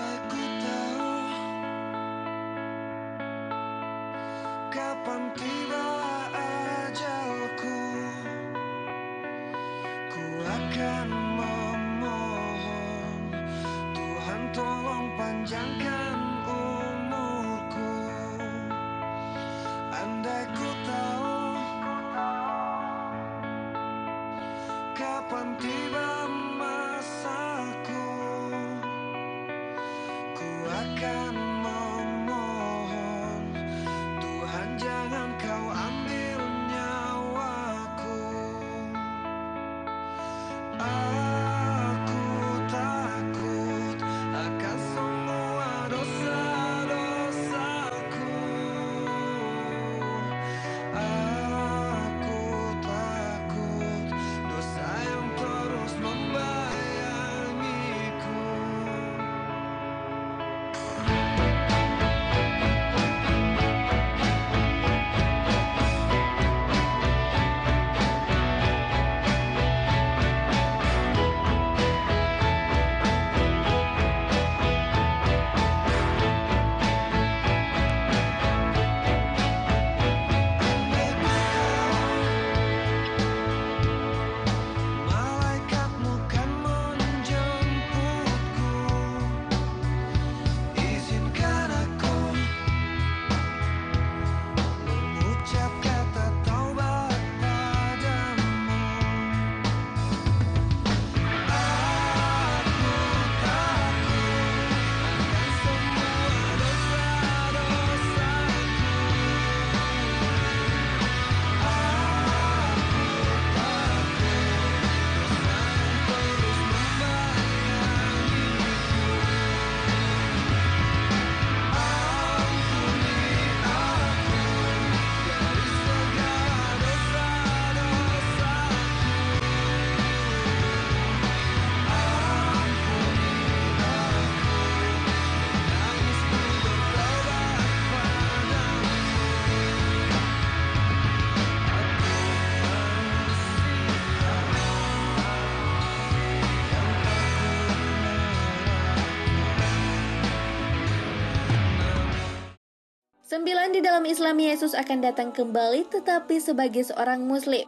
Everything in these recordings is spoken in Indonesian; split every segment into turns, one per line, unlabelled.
Andai ku tahu kapan tiba ajalku, ku akan memohon Tuhan tolong panjangkan umurku. Andai ku tahu kapan tiba masaku, ku akan memohon Tuhan jangan kau ambil nyawaku. Aku takut akan semua dosa-dosaku. Aku takut dosa yang terus membayangiku. Malaikatmu kan menjemputku, izinkan aku mengucap kata taubat padamu. Aku takut akan semua dosa-dosaku.
Sembilan, di dalam Islam Yesus akan datang kembali tetapi sebagai seorang muslim.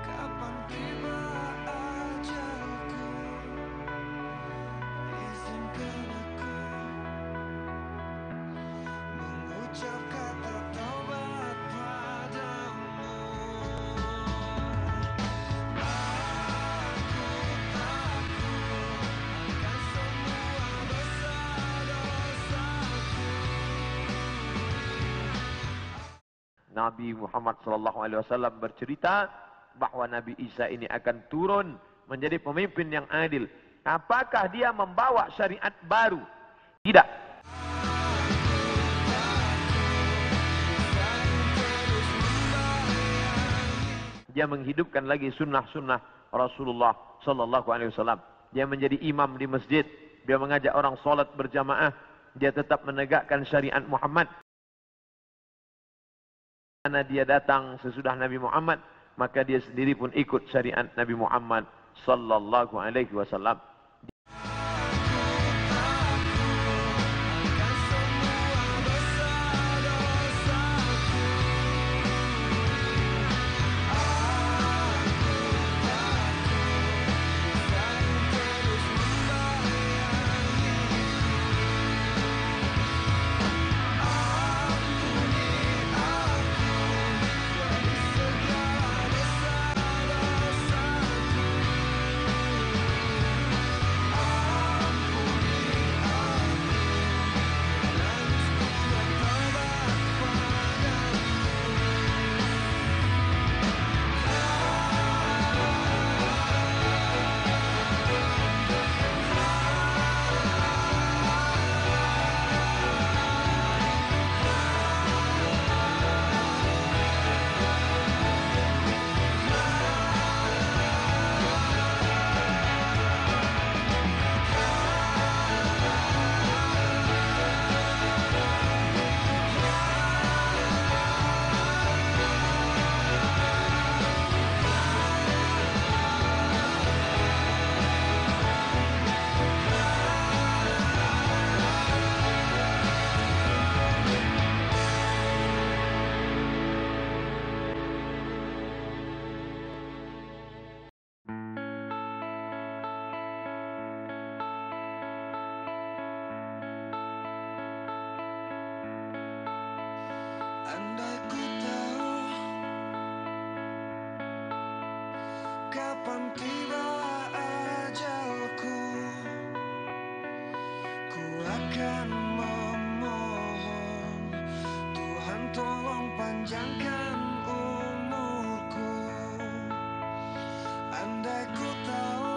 Kapan tiba ajalku, izinkan aku mengucap kata taubat padamu. Aku takut akan semua dosa-dosaku.
Nabi Muhammad SAW bercerita bahwa Nabi Isa ini akan turun menjadi pemimpin yang adil. Apakah dia membawa syariat baru? Tidak. Dia menghidupkan lagi sunnah-sunnah Rasulullah SAW. Dia menjadi imam di masjid. Dia mengajak orang salat berjamaah. Dia tetap menegakkan syariat Muhammad. Karena dia datang sesudah Nabi Muhammad, maka dia sendiri pun ikut syariat Nabi Muhammad sallallahu alaihi wasallam.
Andai ku tahu kapan tiba ajalku, ku akan memohon Tuhan tolong panjangkan umurku. Andai ku tahu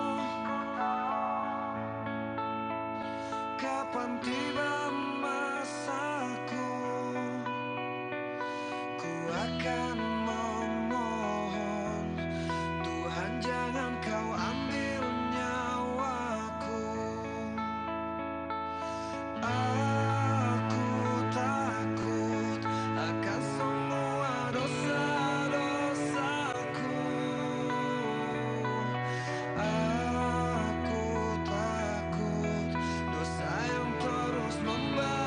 kapan tiba masaku, ku akan memohon Tuhan jangan kau ambil nyawaku. Aku takut akan semua dosa-dosaku. Aku takut dosa yang terus membayangiku.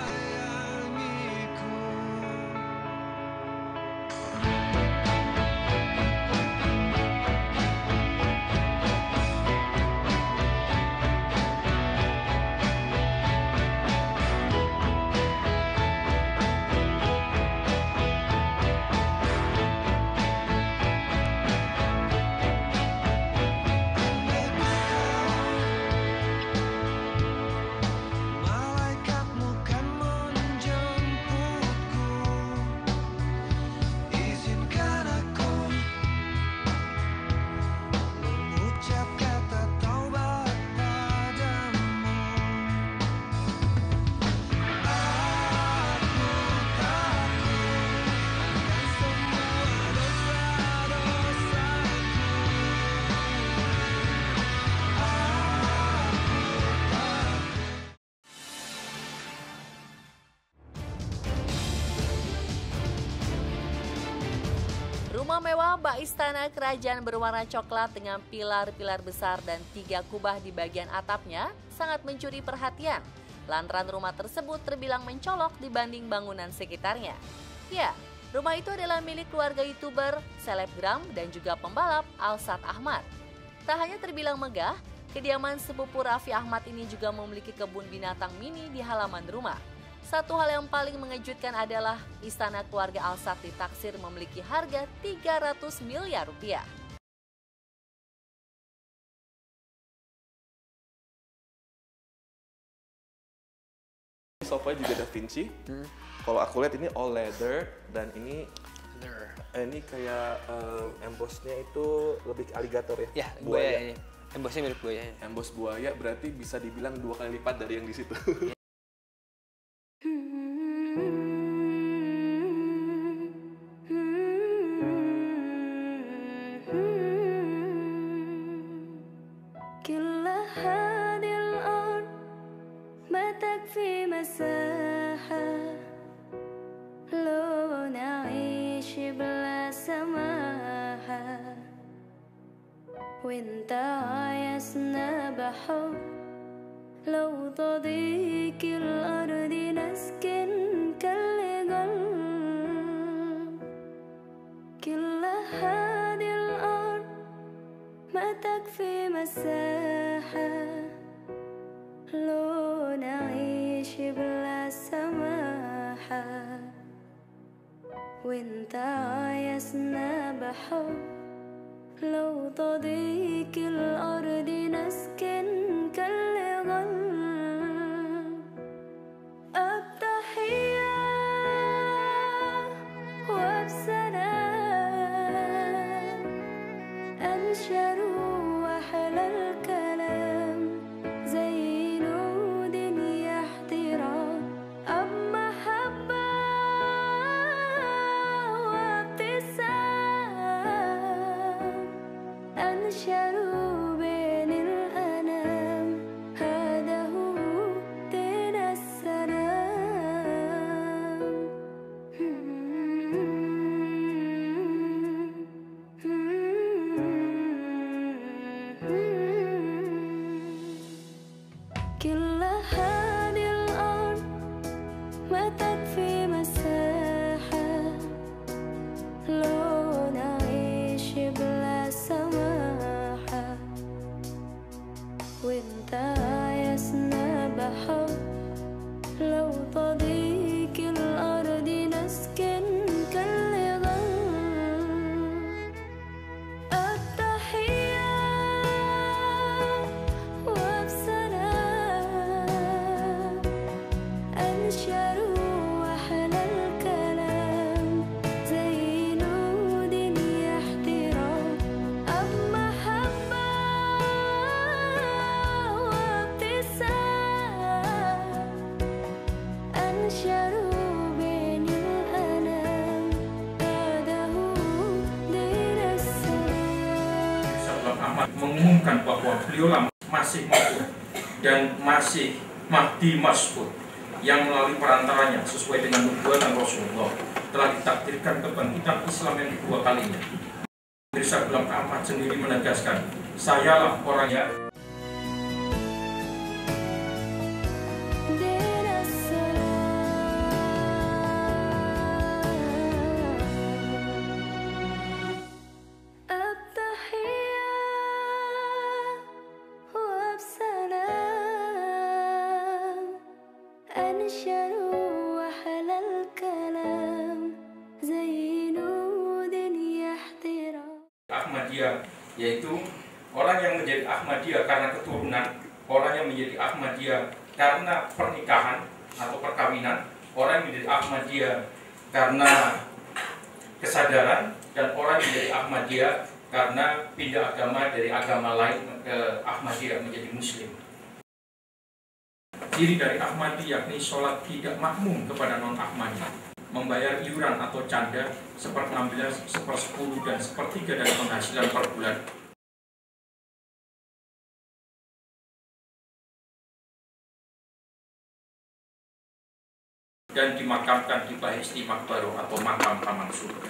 Malaikatmu kan menjemputku, izinkan aku mengucap kata taubat padamu. Aku takut akan semua dosa-dosaku.
Rumah mewah bak istana kerajaan berwarna coklat dengan pilar-pilar besar dan 3 kubah di bagian atapnya sangat mencuri perhatian. Lantaran rumah tersebut terbilang mencolok dibanding bangunan sekitarnya. Ya, rumah itu adalah milik keluarga YouTuber, selebgram, dan juga pembalap Alsat Ahmad. Tak hanya terbilang megah, kediaman sepupu Raffi Ahmad ini juga memiliki kebun binatang mini di halaman rumah. Satu hal yang paling mengejutkan adalah istana keluarga Alsat ditaksir memiliki harga 300 miliar rupiah.
Sofa juga Da Vinci. Kalau aku lihat ini all leather dan ini kayak embossnya itu lebih ke alligator ya.
Ya, buaya ini. Embossnya mirip buaya.
Emboss buaya berarti bisa dibilang 2 kali lipat dari yang di situ.
كل هذه الأرض ما تكفي مساحة لو نعيش بلا سماحة وانت عايزنا بحب لو تضيق الأرض نسكن كالقلب كل هذه الأرض ما تكفي مساحة لو نعيش بلا سماحة وانت عايزنا بحب لو تضيق الأرض نسكن كالغل التحية وبسلام أنشروا أحلى الكلام زي نود يحترام أب محبة وابتسام أنشروا بين الأنام هذا هو دين السلام كل هذه الأرض ما تكفي مساحة لو نعيش بلا سماحة وانت عايزنا بحب لو تضيق الأرض نسكن
mengumumkan bahwa beliau masih mampu dan masih Mahdi Mas'ud yang melalui perantaranya sesuai dengan nubuatan Rasulullah telah ditakdirkan kebangkitan Islam yang kedua kalinya. Mirza Ghulam Ahmad sendiri menegaskan, sayalah orangnya. Ahmadiyah, yaitu orang yang menjadi Ahmadiyah karena keturunan, orang yang menjadi Ahmadiyah karena pernikahan atau perkawinan, orang yang menjadi Ahmadiyah karena kesadaran, dan orang yang menjadi Ahmadiyah karena pindah agama dari agama lain ke Ahmadiyah menjadi Muslim. Ciri dari Ahmadi yakni sholat tidak makmum kepada non-Ahmadi, membayar iuran atau canda 1/16, 1/10, dan 1/3 dari penghasilan per bulan. Dan dimakamkan di Bahesti Makbaro atau makam Taman Surga.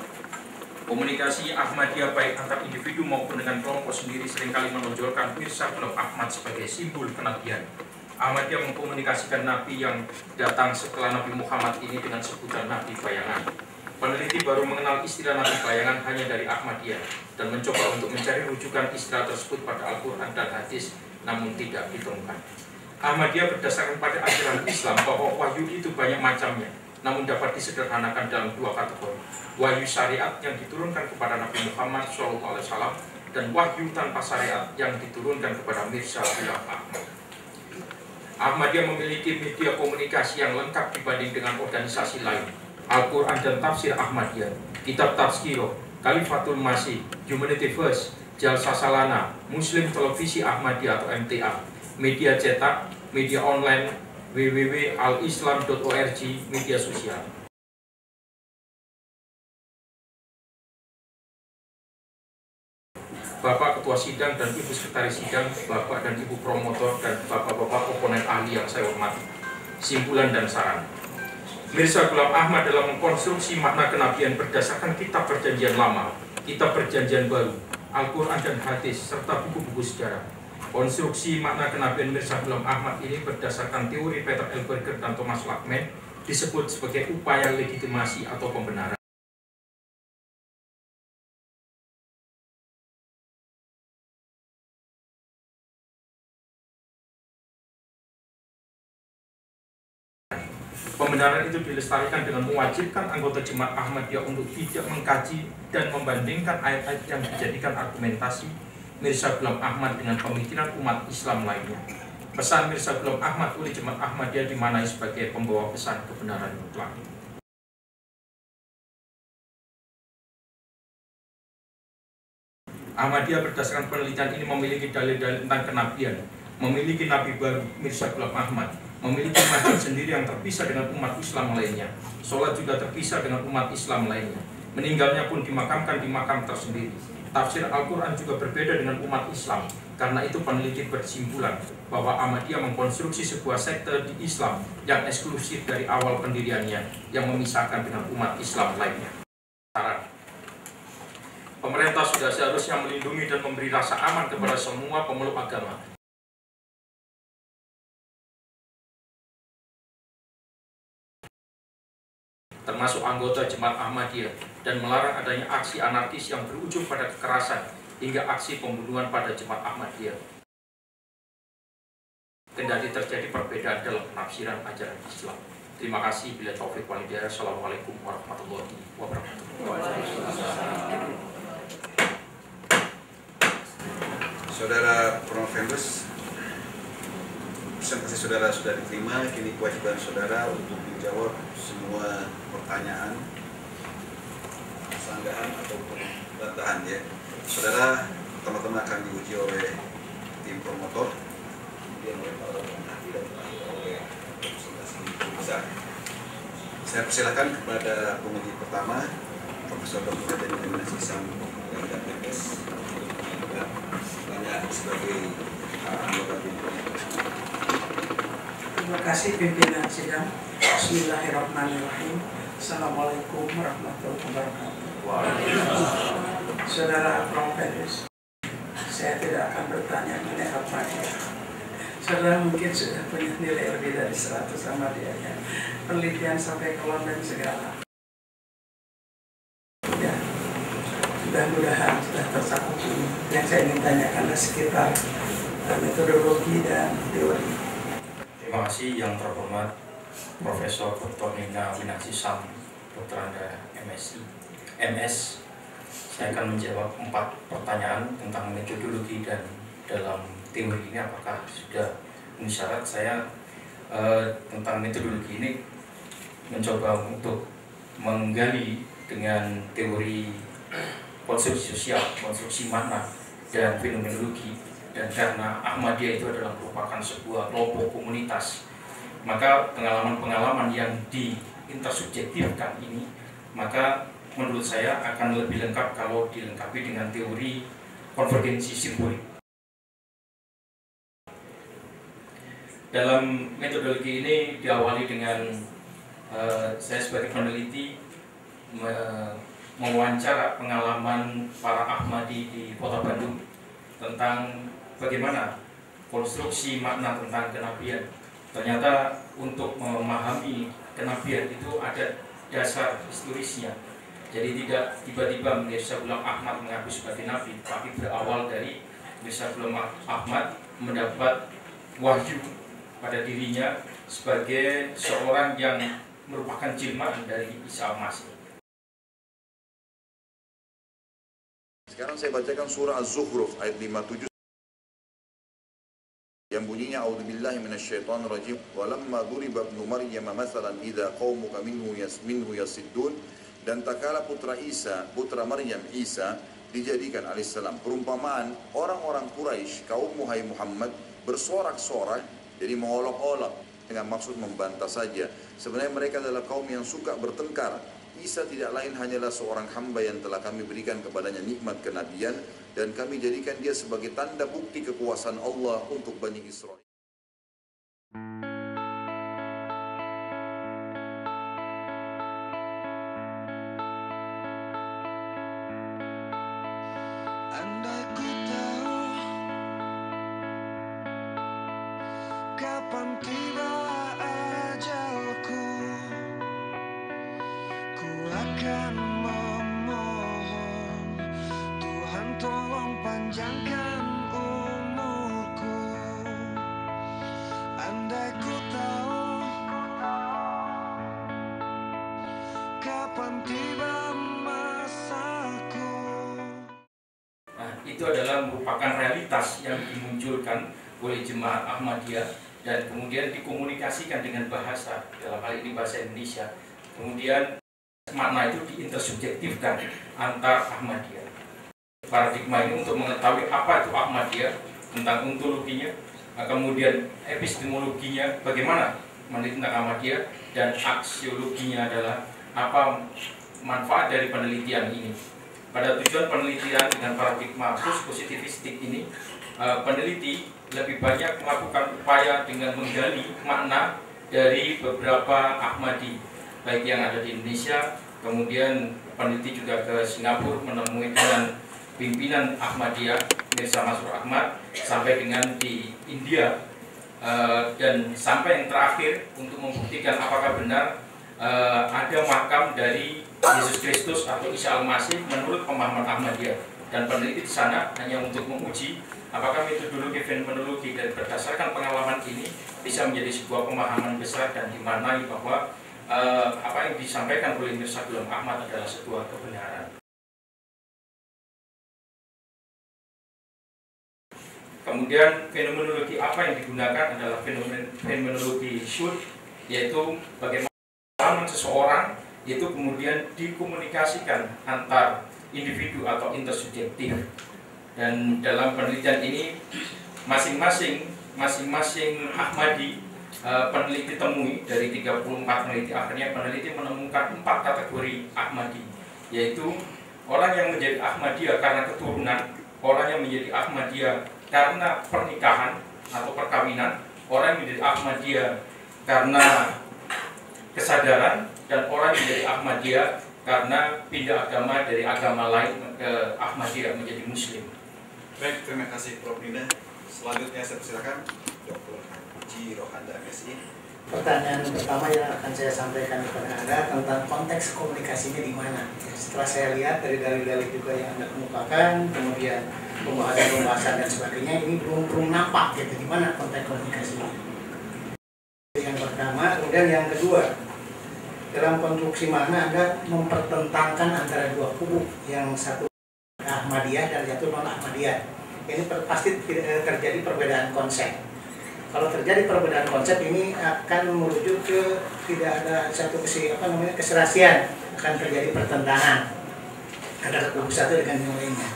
Komunikasi Ahmadiyah baik antar individu maupun dengan kelompok sendiri seringkali menonjolkan Mirza Ghulam Ahmad sebagai simbol kenabian. Ahmadiyah mengkomunikasikan Nabi yang datang setelah Nabi Muhammad ini dengan sebutan Nabi Bayangan. Peneliti baru mengenal istilah Nabi Bayangan hanya dari Ahmadiyah dan mencoba untuk mencari rujukan istilah tersebut pada Al-Quran dan hadis, namun tidak ditemukan. Ahmadiyah berdasarkan pada ajaran Islam bahwa wahyu itu banyak macamnya, namun dapat disederhanakan dalam 2 kategori. Wahyu syariat yang diturunkan kepada Nabi Muhammad SAW dan wahyu tanpa syariat yang diturunkan kepada Mirza Ghulam Ahmad. Ahmadiyah memiliki media komunikasi yang lengkap dibanding dengan organisasi lain. Al-Quran dan Tafsir Ahmadiyah, Kitab Tazkirah, Khalifatul Masih, Humanity First, Jalsa Salana, Muslim Televisi Ahmadiyah atau MTA, media cetak, media online, www.alislam.org, media sosial. Bapak Ketua Sidang dan Ibu Sekretaris Sidang, Bapak dan Ibu Promotor, dan Bapak-Bapak oponen ahli yang saya hormati. Simpulan dan saran. Mirza Ghulam Ahmad dalam mengkonstruksi makna kenabian berdasarkan kitab Perjanjian Lama, kitab Perjanjian Baru, Al-Quran dan hadis, serta buku-buku sejarah. Konstruksi makna kenabian Mirza Ghulam Ahmad ini berdasarkan teori Peter L. Berger dan Thomas Lackman disebut sebagai upaya legitimasi atau pembenaran. Pembenaran itu dilestarikan dengan mewajibkan anggota Jemaat Ahmadiyah untuk tidak mengkaji dan membandingkan ayat-ayat yang dijadikan argumentasi Mirza Ghulam Ahmad dengan pemikiran umat Islam lainnya. Pesan Mirza Ghulam Ahmad oleh Jemaat Ahmadiyah dimaknai sebagai pembawa pesan kebenaran mutlak. Ahmadiyah berdasarkan penelitian ini memiliki dalil-dalil tentang kenabian, memiliki nabi baru Mirza Ghulam Ahmad, memiliki mazhab sendiri yang terpisah dengan umat Islam lainnya. Sholat juga terpisah dengan umat Islam lainnya. Meninggalnya pun dimakamkan di makam tersendiri. Tafsir Al-Quran juga berbeda dengan umat Islam. Karena itu peneliti berkesimpulan bahwa Ahmadiyah mengkonstruksi sebuah sekte di Islam yang eksklusif dari awal pendiriannya, yang memisahkan dengan umat Islam lainnya. Pemerintah sudah seharusnya melindungi dan memberi rasa aman kepada semua pemeluk agama, termasuk anggota Jemaat Ahmadiyah, dan melarang adanya aksi anarkis yang berujung pada kekerasan hingga aksi pembunuhan pada Jemaat Ahmadiyah. Kendati terjadi perbedaan dalam penafsiran ajaran Islam. Terima kasih. Bila taufik wal hidayah. Assalamualaikum warahmatullahi wabarakatuh.
Saudara Pronovembus, presentasi saudara sudah diterima. Kini kewajiban saudara untuk menjawab semua pertanyaan, sanggahan ataupun bantahan ya. Saudara pertama-tama akan diuji oleh tim promotor, kemudian oleh para ahli dan oleh representasi besar. Saya persilakan kepada penguji pertama, Profesor Dr. Haji Sisam dari DPS, untuk menyampaikan pertanyaan dan sebagai anggota tim promotor.
Terima kasih pimpinan sidang. Bismillahirrahmanirrahim. Assalamualaikum warahmatullahi wabarakatuh. Saudara Profesor, saya tidak akan bertanya mengenai Ahmadiyah. Saudara mungkin sudah punya nilai lebih dari 100 Ahmadiyahnya, penelitian sampai ke London segala. Ya, mudah-mudahan sudah tercakup ini. Yang saya ingin tanyakan adalah sekitar metodologi dan teori.
Terima kasih yang terhormat Profesor Dr. Nina Winarsi Sam, Dr. Anda MS. Saya akan menjawab 4 pertanyaan tentang metodologi dan dalam teori ini apakah sudah memenuhi syarat. Saya tentang metodologi ini mencoba untuk menggali dengan teori konstruksi sosial, konstruksi makna, dan fenomenologi. Dan karena Ahmadiyah itu adalah merupakan sebuah kelompok komunitas, maka pengalaman-pengalaman yang diintersubjektifkan ini, maka menurut saya akan lebih lengkap kalau dilengkapi dengan teori konvergensi simbolik. Dalam metodologi ini diawali dengan saya sebagai peneliti mewawancara pengalaman para Ahmadi di Kota Bandung tentang bagaimana konstruksi makna tentang kenabian. Ternyata untuk memahami kenabian itu ada dasar historisnya. Jadi tidak tiba-tiba Mirza Ghulam Ahmad mengaku sebagai nabi, tapi berawal dari Mirza Ghulam Ahmad mendapat wahyu pada dirinya sebagai seorang yang merupakan jelmaan dari Isa Al-Masih.
Sekarang saya bacakan surah Az-Zukhruf ayat 57 yang bunyinya a'udzubillahi minasyaitonir rajim walamma duriba ibnu maryam mathalan idza qaumuka minhu yasiddun. Dan tak kala putra Maryam Isa dijadikan alaihissalam perumpamaan orang-orang Quraisy kaummu hai Muhammad bersorak-sorak, jadi mengolok-olok dengan maksud membantah saja. Sebenarnya mereka adalah kaum yang suka bertengkar. Isa tidak lain hanyalah seorang hamba yang telah kami berikan kepadanya nikmat kenabian dan kami jadikan dia sebagai tanda bukti kekuasaan Allah untuk Bani Israel.
Andai ku tahu kapan tiba ajalku, ku akan memohon Tuhan tolong panjangkan umurku. Andai ku tahu kapan tiba masaku.
Itu adalah merupakan realitas yang dimunculkan oleh jemaat Ahmadiyah dan kemudian dikomunikasikan dengan bahasa, dalam hal ini bahasa Indonesia. Kemudian makna itu diintersubjektifkan antar Ahmadiyah. Paradigma ini untuk mengetahui apa itu Ahmadiyah, tentang ontologinya, kemudian epistemologinya, bagaimana meneliti tentang Ahmadiyah, dan aksiologinya adalah apa manfaat dari penelitian ini. Pada tujuan penelitian dengan paradigma positivistik ini, peneliti lebih banyak melakukan upaya dengan menggali makna dari beberapa Ahmadi, baik yang ada di Indonesia, kemudian peneliti juga ke Singapura menemui dengan pimpinan Ahmadiyah, Mirza Masroor Ahmad, sampai dengan di India, dan sampai yang terakhir untuk membuktikan apakah benar ada makam dari Yesus Kristus atau Isa Al-Masih menurut pemahaman Ahmadiyah. Dan peneliti di sana hanya untuk menguji apakah metodologi fenomenologi dan berdasarkan pengalaman ini bisa menjadi sebuah pemahaman besar dan dimaknai bahwa apa yang disampaikan oleh Mirza Ghulam Ahmad adalah sebuah kebenaran. Kemudian fenomenologi apa yang digunakan adalah fenomenologi Schur, yaitu bagaimana seseorang itu kemudian dikomunikasikan antar individu atau intersubjektif. Dan dalam penelitian ini masing-masing Ahmadi peneliti temui dari 34 peneliti, akhirnya peneliti menemukan 4 kategori Ahmadi, yaitu orang yang menjadi Ahmadiyah karena keturunan, orang yang menjadi Ahmadiyah karena pernikahan atau perkawinan, orang menjadi Ahmadiyah karena kesadaran, dan orang menjadi Ahmadiyah karena pindah agama dari agama lain ke Ahmadiyah menjadi Muslim.
Baik, terima kasih Prof. Nina. Selanjutnya saya persilakan Dr. Haji Rohanda, MSI.
Pertanyaan pertama yang akan saya sampaikan kepada Anda tentang konteks komunikasinya di mana. Setelah saya lihat dari dalil-dalil juga yang Anda kemukakan, kemudian pembahasan dan sebagainya, ini belum nampak gitu di mana konteks komunikasinya. Yang pertama, kemudian yang kedua, dalam konstruksi makna Anda mempertentangkan antara dua kubu, yang satu Ahmadiyah dan satu non Ahmadiyah. Ini pasti terjadi perbedaan konsep. Kalau terjadi perbedaan konsep ini akan merujuk ke tidak ada satu keserasian, akan terjadi pertentangan antara kubu satu dengan yang lainnya.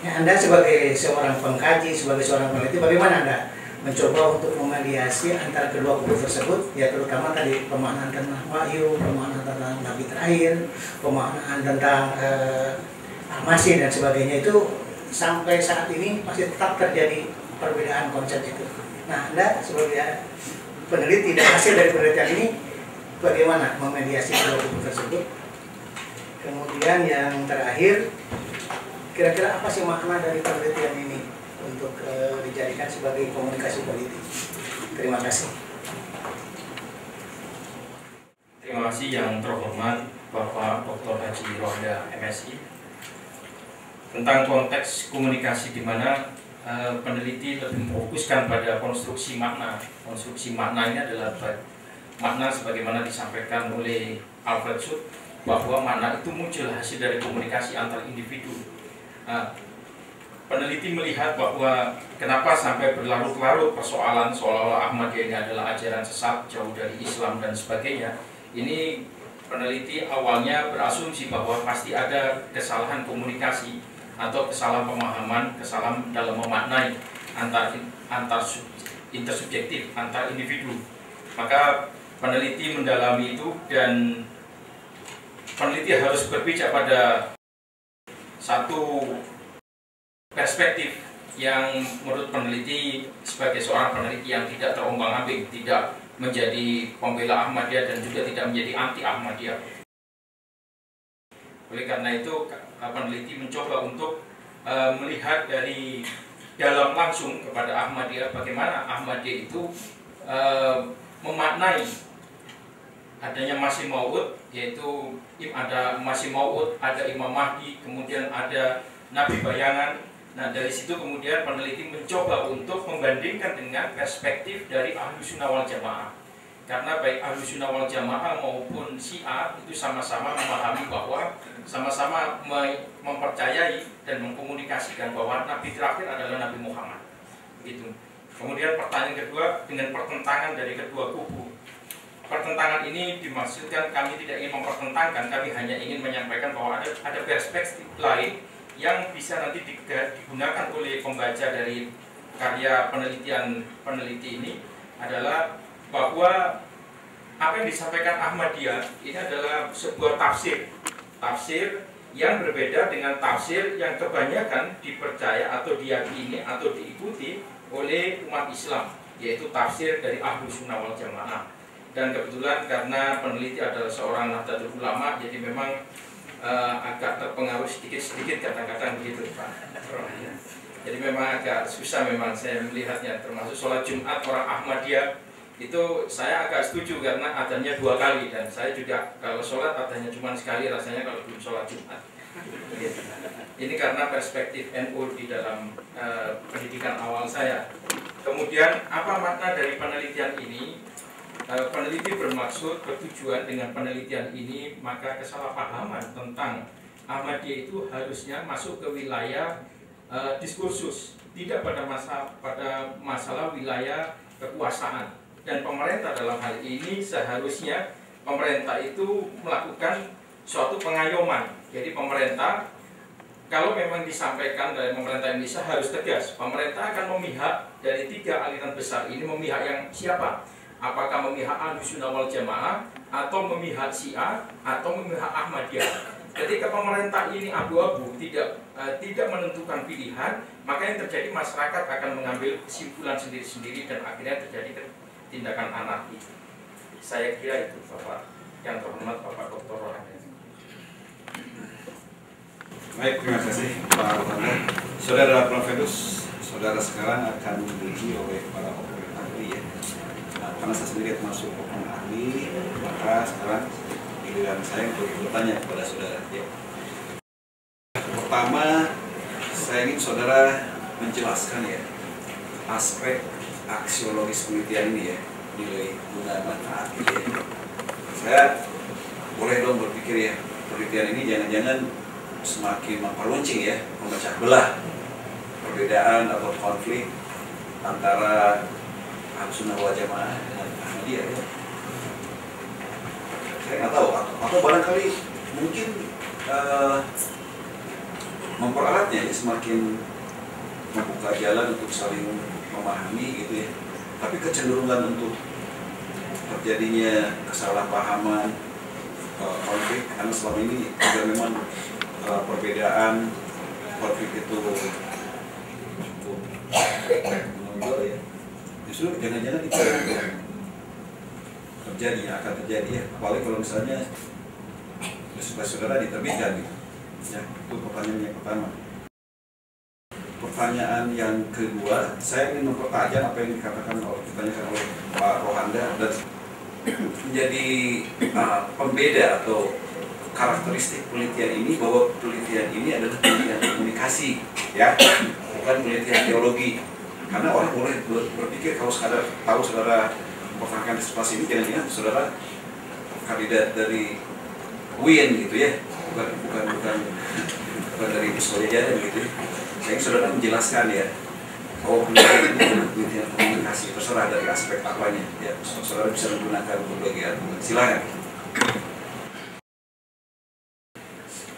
Ya, Anda sebagai seorang pengkaji, sebagai seorang peneliti, bagaimana Anda mencoba untuk memediasi antara kedua kubu tersebut, ya terutama tadi pemaknaan tentang wahyu, pemaknaan tentang nabi terakhir, pemaknaan tentang masih dan sebagainya, itu sampai saat ini masih tetap terjadi perbedaan konsep itu. Nah, Anda sebagai peneliti dan hasil dari penelitian ini bagaimana memediasi kedua kubu tersebut? Kemudian yang terakhir, kira-kira apa sih makna dari penelitian ini untuk dijadikan sebagai komunikasi politik? Terima kasih.
Terima kasih yang terhormat Bapak Dr. Haji Rohanda, MSI. Tentang konteks komunikasi di mana peneliti lebih memfokuskan pada konstruksi makna. Konstruksi makna ini adalah makna sebagaimana disampaikan oleh Alfred Schut, bahwa makna itu muncul hasil dari komunikasi antar individu. Peneliti melihat bahwa kenapa sampai berlarut-larut persoalan seolah-olah Ahmadiyah ini adalah ajaran sesat, jauh dari Islam dan sebagainya. Ini peneliti awalnya berasumsi bahwa pasti ada kesalahan komunikasi atau kesalahan pemahaman, kesalahan dalam memaknai antar intersubjektif, antar individu. Maka peneliti mendalami itu, dan peneliti harus berpijak pada satu perspektif yang menurut peneliti sebagai seorang peneliti yang tidak terombang-ambing, tidak menjadi pembela Ahmadiyah dan juga tidak menjadi anti Ahmadiyah. Oleh karena itu peneliti mencoba untuk melihat dari dalam langsung kepada Ahmadiyah, bagaimana Ahmadiyah itu memaknai adanya Masih Maud, yaitu ada Masih Maud, ada Imam Mahdi, kemudian ada Nabi Bayangan. Nah, dari situ kemudian peneliti mencoba untuk membandingkan dengan perspektif dari Ahlus Sunnah wal Jamaah. Karena baik Ahlus Sunnah wal Jamaah maupun Syiah itu sama-sama memahami bahwa sama-sama mempercayai dan mengkomunikasikan bahwa Nabi terakhir adalah Nabi Muhammad. Begitu. Kemudian pertanyaan kedua, dengan pertentangan dari kedua kubu. Pertentangan ini dimaksudkan kami tidak ingin mempertentangkan, kami hanya ingin menyampaikan bahwa ada perspektif lain yang bisa nanti digunakan oleh pembaca dari karya peneliti ini, adalah bahwa apa yang disampaikan Ahmadiyah ini adalah sebuah tafsir yang berbeda dengan tafsir yang kebanyakan dipercaya atau diyakini atau diikuti oleh umat Islam, yaitu tafsir dari Ahlus Sunnah wal Jamaah. Dan kebetulan karena peneliti adalah seorang Nahdlatul Ulama, jadi memang agak terpengaruh sedikit-sedikit kadang-kadang begitu Pak. Jadi memang agak susah memang saya melihatnya, termasuk sholat Jumat orang Ahmadiyah itu saya agak setuju karena adanya 2 kali, dan saya juga kalau sholat adanya cuma sekali rasanya kalau belum sholat Jumat. Ini karena perspektif NU di dalam pendidikan awal saya. Kemudian apa makna dari penelitian ini? Peneliti bertujuan dengan penelitian ini, maka kesalahpahaman tentang Ahmadiyah itu harusnya masuk ke wilayah diskursus, tidak pada masalah wilayah kekuasaan. Dan pemerintah dalam hal ini seharusnya pemerintah itu melakukan suatu pengayoman. Jadi pemerintah, kalau memang disampaikan dari pemerintah Indonesia, harus tegas. Pemerintah akan memihak dari 3 aliran besar ini, memihak yang siapa? Apakah memihak Ahlus Sunnah wal Jamaah, atau memihak Syiah, atau memihak Ahmadiyah? Ketika pemerintah ini abu-abu, tidak menentukan pilihan, maka yang terjadi masyarakat akan mengambil kesimpulan sendiri-sendiri dan akhirnya terjadi tindakan anarki. Saya kira itu, Bapak yang terhormat, Bapak Dr. Rohanda.
Baik, terima kasih Pak Rohanda. Saudara Profedus, saudara sekarang akan diuji oleh para hukum ahli ya. Nah, karena saya sendiri termasuk hukum ahli, maka sekarang giliran saya untuk bertanya kepada saudara. Ya. Pertama, saya ingin saudara menjelaskan ya aspek aksiologis penelitian ini ya, nilai guna manfaat ya. Saya boleh dong berpikir ya, penelitian ini jangan-jangan semakin memperluncing ya, memecah belah perbedaan atau konflik antara Ahlussunnah wal Jamaah dengan Ahmadiyah ya. Saya nggak tahu, atau barangkali mungkin memperalatnya ya, semakin membuka jalan untuk saling memahami gitu ya. Tapi kecenderungan untuk terjadinya kesalahpahaman, konflik, karena selama ini juga memang perbedaan konflik itu cukup menonjol ya. Justru jangan-jangan itu terjadi, akan terjadi ya. Apalagi kalau misalnya saudara diterbitkan gitu. Ya, itu pertanyaan yang pertama. Pertanyaan yang kedua, saya ingin mempertajam apa yang ditanyakan oleh Pak Rohanda dan menjadi pembeda atau karakteristik penelitian ini, bahwa penelitian ini adalah penelitian komunikasi, ya, bukan penelitian teologi. Karena orang boleh berpikir kalau saudara mempertahankan disertasi ini, jangan-jangan saudara kandidat dari UIN gitu ya, bukan dari Wiswajaya gitu. Saya saudara menjelaskan ya, oh penelitian ini adalah penelitian komunikasi, terserah dari aspek apanya ya, saudara bisa menggunakan berbagai argumen. Silakan.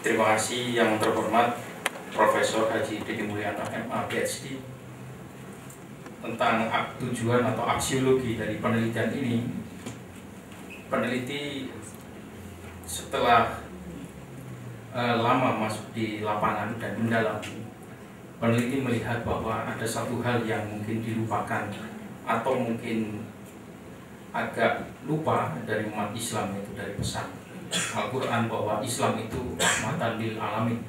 Terima kasih yang terhormat Profesor Haji Dede Mulyana MA PhD. Tentang tujuan atau aksiologi dari penelitian ini, peneliti setelah lama masuk di lapangan dan mendalami, peneliti melihat bahwa ada satu hal yang mungkin dilupakan atau mungkin agak lupa dari umat Islam, yaitu dari pesan Al-Quran bahwa Islam itu rahmatan lil alamin.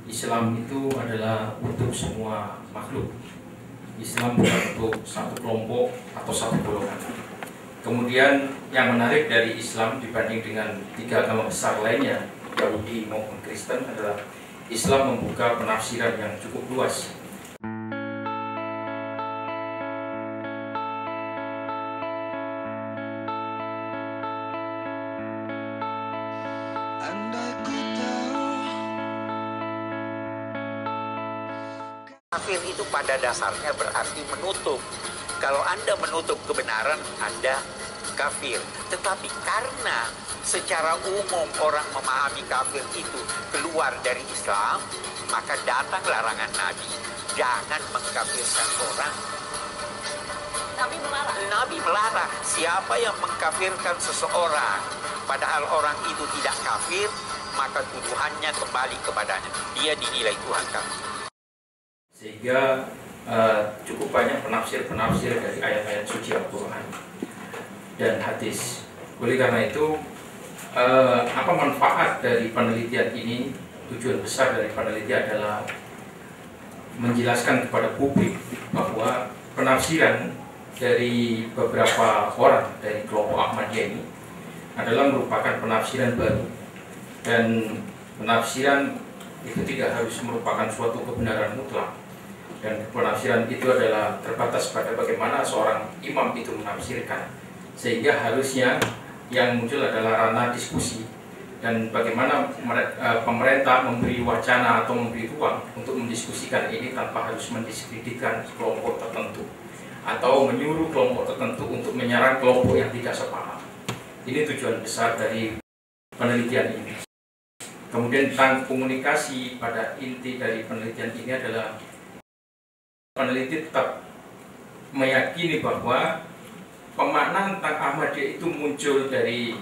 Islam itu adalah untuk semua makhluk. Islam bukan untuk satu kelompok atau satu golongan. Kemudian yang menarik dari Islam dibanding dengan tiga agama besar lainnya, Yahudi maupun Kristen, adalah Islam membuka penafsiran yang cukup luas.
Kafir itu pada dasarnya berarti menutup. Kalau Anda menutup kebenaran, Anda kafir. Tetapi karena secara umum orang memahami kafir itu keluar dari Islam, maka datang larangan Nabi. Jangan mengkafirkan orang. Nabi melarang siapa yang mengkafirkan seseorang, padahal orang itu tidak kafir, maka tuduhannya kembali kepadanya. Dia dinilai Tuhan kafir.
Sehingga cukup banyak penafsir-penafsir dari ayat-ayat suci Al-Quran dan hadis. Oleh karena itu, apa manfaat dari penelitian ini? Tujuan besar dari penelitian adalah menjelaskan kepada publik bahwa penafsiran dari beberapa orang dari kelompok Ahmadiyah ini adalah merupakan penafsiran baru, dan penafsiran itu tidak harus merupakan suatu kebenaran mutlak, dan penafsiran itu adalah terbatas pada bagaimana seorang imam itu menafsirkan, sehingga harusnya yang muncul adalah ranah diskusi dan bagaimana pemerintah memberi wacana atau memberi ruang untuk mendiskusikan ini tanpa harus mendiskreditkan kelompok tertentu atau menyuruh kelompok tertentu untuk menyerang kelompok yang tidak sepaham. Ini tujuan besar dari penelitian ini. Kemudian tentang komunikasi, pada inti dari penelitian ini adalah peneliti tetap meyakini bahwa pemaknaan tentang Ahmadiyah itu muncul dari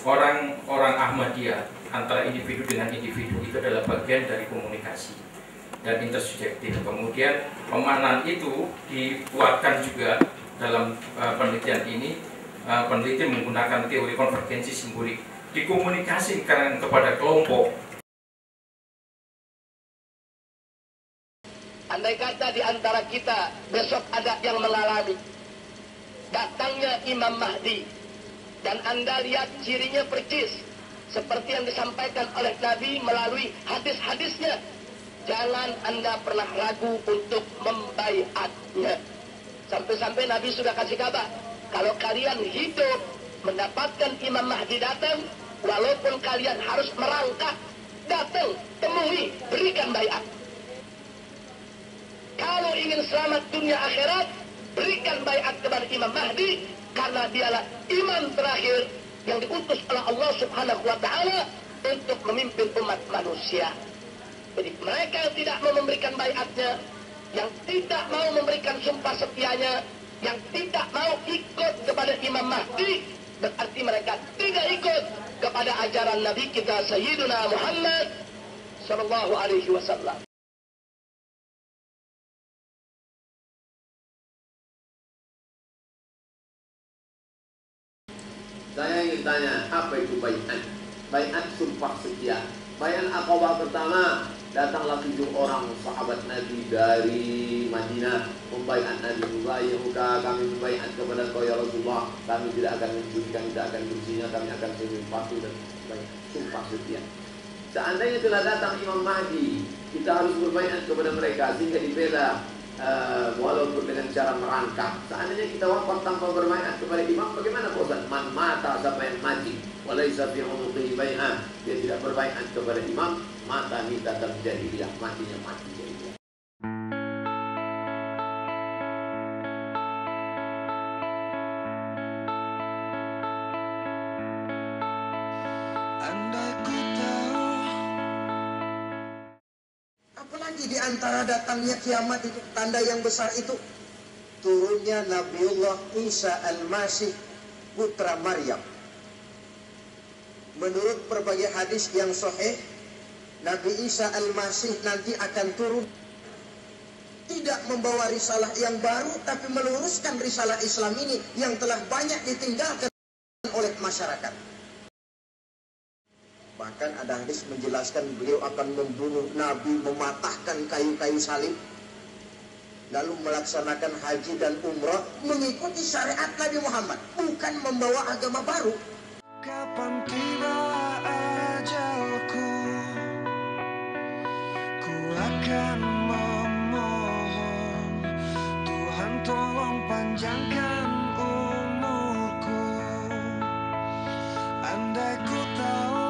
orang-orang Ahmadiyah antara individu dengan individu itu adalah bagian dari komunikasi dan intersubjektif. Kemudian pemaknaan itu dikuatkan juga dalam penelitian ini. Peneliti menggunakan teori konvergensi simbolik, dikomunikasikan kepada kelompok.
Andai kata di antara kita besok ada yang mengalami datangnya Imam Mahdi, dan Anda lihat cirinya percis seperti yang disampaikan oleh Nabi melalui hadis-hadisnya, jangan Anda pernah ragu untuk membaiatnya. Sampai-sampai Nabi sudah kasih kabar, kalau kalian hidup mendapatkan Imam Mahdi datang, walaupun kalian harus merangkak, datang, temui, berikan baiat. Kalau ingin selamat dunia akhirat, berikan baiat kepada Imam Mahdi, karena dialah imam terakhir yang diutus oleh Allah Subhanahu wa Ta'ala untuk memimpin umat manusia. Jadi mereka yang tidak mau memberikan baiatnya, yang tidak mau memberikan sumpah setianya, yang tidak mau ikut kepada Imam Mahdi, berarti mereka tidak ikut kepada ajaran Nabi kita Sayyiduna Muhammad Sallallahu Alaihi Wasallam.
Saya ingin tanya, apa itu baiat? Baiat sumpah setia. Baiat Aqabah pertama, datanglah 7 orang sahabat Nabi dari Madinah membaiat Nabi. Mubayyuka, kami membaiat kepada Kau ya Rasulullah, kami tidak akan mencuri, kami tidak akan berzina, kami akan patuh dan baik. Sumpah setia. Seandainya telah datang Imam Mahdi, kita harus berbaiat kepada mereka sehingga dibela walaupun dengan cara merangkak. Seandainya kita wafat tanpa berbaiat kepada imam, bagaimana Pak Ustaz? Man mata, siapa yang mati, walaysa fi unuqihi bai'ah, dia tidak berbaiat kepada imam, mata mita jahiliyah, matinya mati jahiliyah.
Apalagi di antara datangnya kiamat itu, tanda yang besar itu turunnya Nabiullah Isa Al-Masih putra Maryam. Menurut berbagai hadis yang sahih, Nabi Isa Al-Masih nanti akan turun tidak membawa risalah yang baru, tapi meluruskan risalah Islam ini yang telah banyak ditinggalkan oleh masyarakat. Bahkan ada hadis menjelaskan beliau akan membunuh Nabi, mematahkan kayu-kayu salib, lalu melaksanakan haji dan umrah mengikuti syariat Nabi Muhammad, bukan membawa agama baru.
Kapan tiba ajalku, ku akan memohon Tuhan tolong panjangkan umurku. Andai ku tahu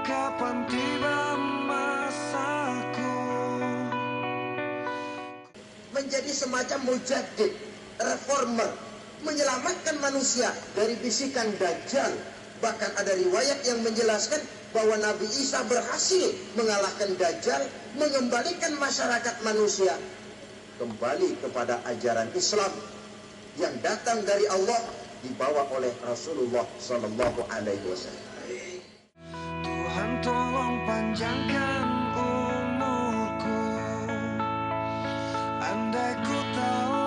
kapan tiba masaku,
menjadi semacam mujaddid, reformer, menyelamatkan manusia dari bisikan Dajjal. Bahkan ada riwayat yang menjelaskan bahwa Nabi Isa berhasil mengalahkan Dajjal, mengembalikan masyarakat manusia kembali kepada ajaran Islam yang datang dari Allah, dibawa oleh Rasulullah Sallallahu Alaihi Wasallam.
Tuhan tolong panjangkan umurku. Andai ku tahu.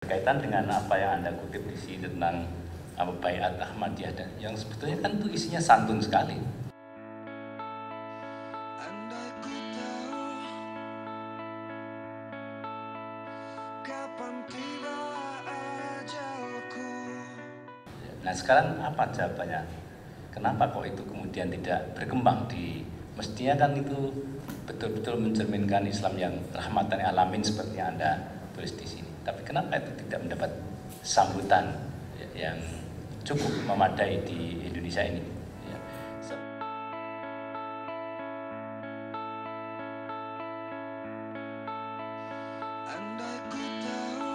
Berkaitan dengan apa yang Anda kutip di sini tentang baiat Ahmadiyah, yang sebetulnya kan itu isinya santun sekali.
Andai ku tahu kapan tiba ajalku.
Nah sekarang apa jawabannya? Kenapa kok itu kemudian tidak berkembang di, mestinya kan itu betul-betul mencerminkan Islam yang rahmatan alamin seperti yang Anda tulis di sini. Tapi kenapa itu tidak mendapat sambutan yang cukup memadai di Indonesia ini? Ya.
Andai ku tahu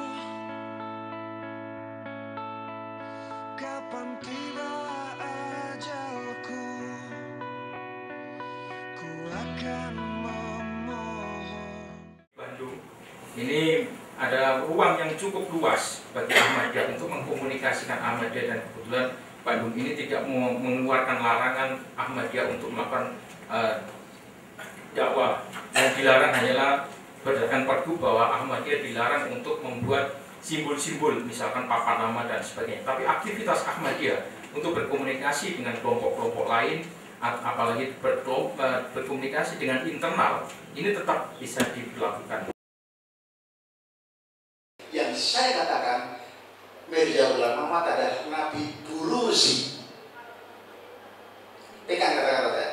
kapan tiba ajalku, ku akan memohon.
Bandung ini ada ruang yang cukup luas bagi Ahmadiyah untuk mengkomunikasikan Ahmadiyah, dan kebetulan Bandung ini tidak mengeluarkan larangan Ahmadiyah untuk melakukan dakwah. Yang dilarang hanyalah berdasarkan pergub bahwa Ahmadiyah dilarang untuk membuat simbol-simbol, misalkan papan nama dan sebagainya. Tapi aktivitas Ahmadiyah untuk berkomunikasi dengan kelompok-kelompok lain, apalagi berkomunikasi dengan internal, ini tetap bisa dilakukan.
Yang saya katakan, Mirza Ghulam Ahmad adalah Nabi Buruzi. Pegang kata-kata saya.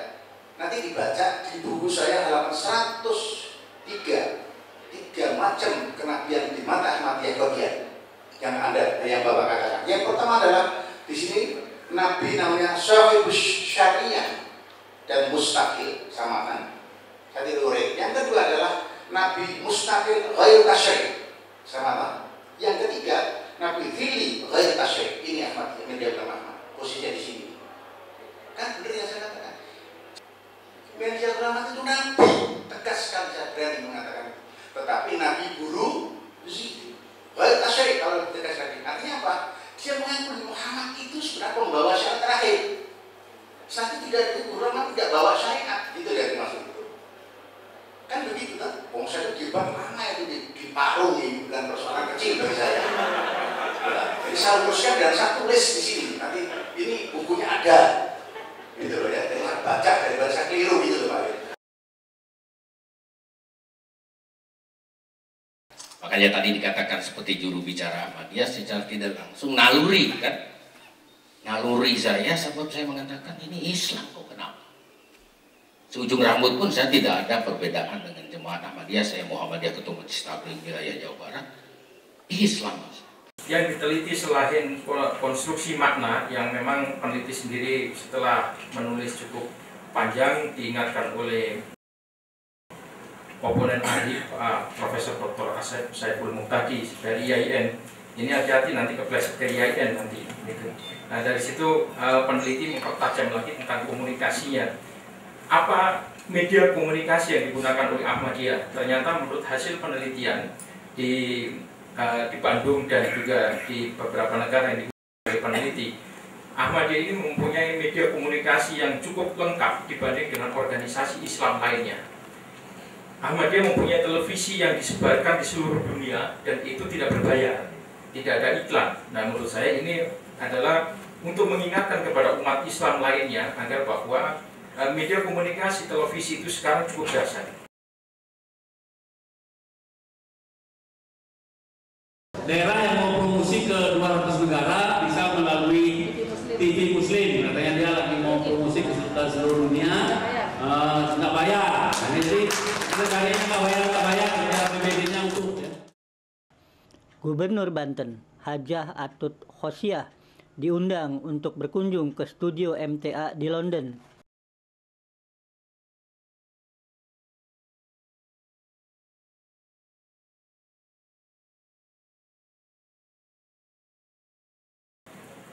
Nanti dibaca di buku saya halaman 103. 3 macam kenabian di mata Ahmadiyah bagian yang Anda, yang Bapak katakan. Yang pertama adalah di sini Nabi namanya Syahibus Syariah dan Mustaqil, sama kan? Yang kedua adalah Nabi Mustaqil Ghair Tasyrik, sama kan? Yang ketiga Nabi Dhili Ghair Tasyrik. Ini Ahmad, Mirza Ghulam Ahmad, posisinya di sini. Kan benar yang saya katakan. Mirza Ghulam Ahmad itu Nabi, tegas sekali saya berani mengatakan. Tetapi Nabi Guru Ghair Tasyrik, kalau tegas lagi. Artinya apa? Dia mengakui Muhammad itu sudah pembawa syariat terakhir. Saat itu tidak ada ulama tidak bawa syariat, itu dari maksud itu. Kan begitu kan? Saya itu jilbab lama itu diparungi, bukan persoalan kecil bagi saya. Jadi saya uruskan dan saya tulis di sini. Nanti ini bukunya ada, gitu loh ya. Jadi saya baca daripada saya keliru gitu loh Pak.
Makanya tadi dikatakan seperti juru bicara Ahmadiyah secara tidak langsung naluri kan. Naluri saya sebab saya mengatakan ini Islam kok, kenapa? Seujung rambut pun saya tidak ada perbedaan dengan jemaat Ahmadiyah. Saya Muhammadiyah Ketua Majelis Taklim Wilayah Jawa Barat. Islam.
Yang diteliti selain konstruksi makna yang memang peneliti sendiri setelah menulis cukup panjang diingatkan oleh komponen ahli Profesor Dr. Asep Saiful Muhtadi dari IAIN. Ini hati-hati nanti kepleset ke IAIN nanti. Gitu. Nah dari situ peneliti mempertajam lagi tentang komunikasinya. Apa media komunikasi yang digunakan oleh Ahmadiyah? Ternyata menurut hasil penelitian di Bandung dan juga di beberapa negara yang digunakan oleh peneliti, Ahmadiyah ini mempunyai media komunikasi yang cukup lengkap dibanding dengan organisasi Islam lainnya. Ahmadiyah mempunyai televisi yang disebarkan di seluruh dunia dan itu tidak berbayar, tidak ada iklan. Nah menurut saya ini adalah untuk mengingatkan kepada umat Islam lainnya agar bahwa media komunikasi televisi itu sekarang cukup dahsyat.
Daerah yang mau promosi ke 200 negara bisa melalui TV Muslim. Katanya dia lagi mau promosi ke seluruh dunia, nggak bayar. Jadi sekalian nggak bayar PBD-nya untuk.
Gubernur Banten, Hajah Atut Khosyah, diundang untuk berkunjung ke studio MTA di London.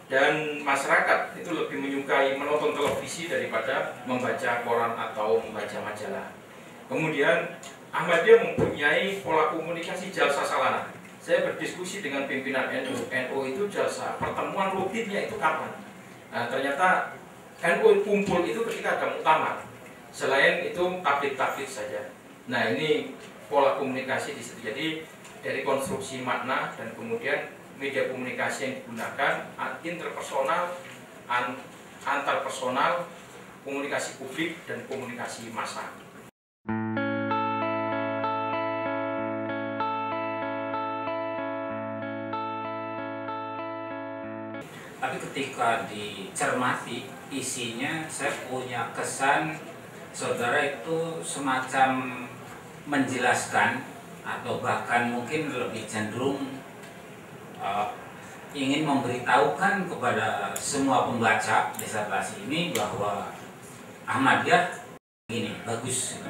Dan masyarakat itu lebih menyukai menonton televisi daripada membaca koran atau membaca majalah. Kemudian Ahmadiyah mempunyai pola komunikasi jalsa salana. Saya berdiskusi dengan pimpinan NU. NU itu jalsa, pertemuan rutinnya itu kapan? Nah, ternyata NU kumpul itu ketika ada muktamar. Selain itu tablik-tablik saja. Nah ini pola komunikasi di situ. Jadi dari konstruksi makna dan kemudian media komunikasi yang digunakan interpersonal, antarpersonal, komunikasi publik dan komunikasi massa.
Tapi ketika dicermati isinya, saya punya kesan saudara itu semacam menjelaskan atau bahkan mungkin lebih cenderung ingin memberitahukan kepada semua pembaca disertasi ini bahwa Ahmadiyah ini bagus.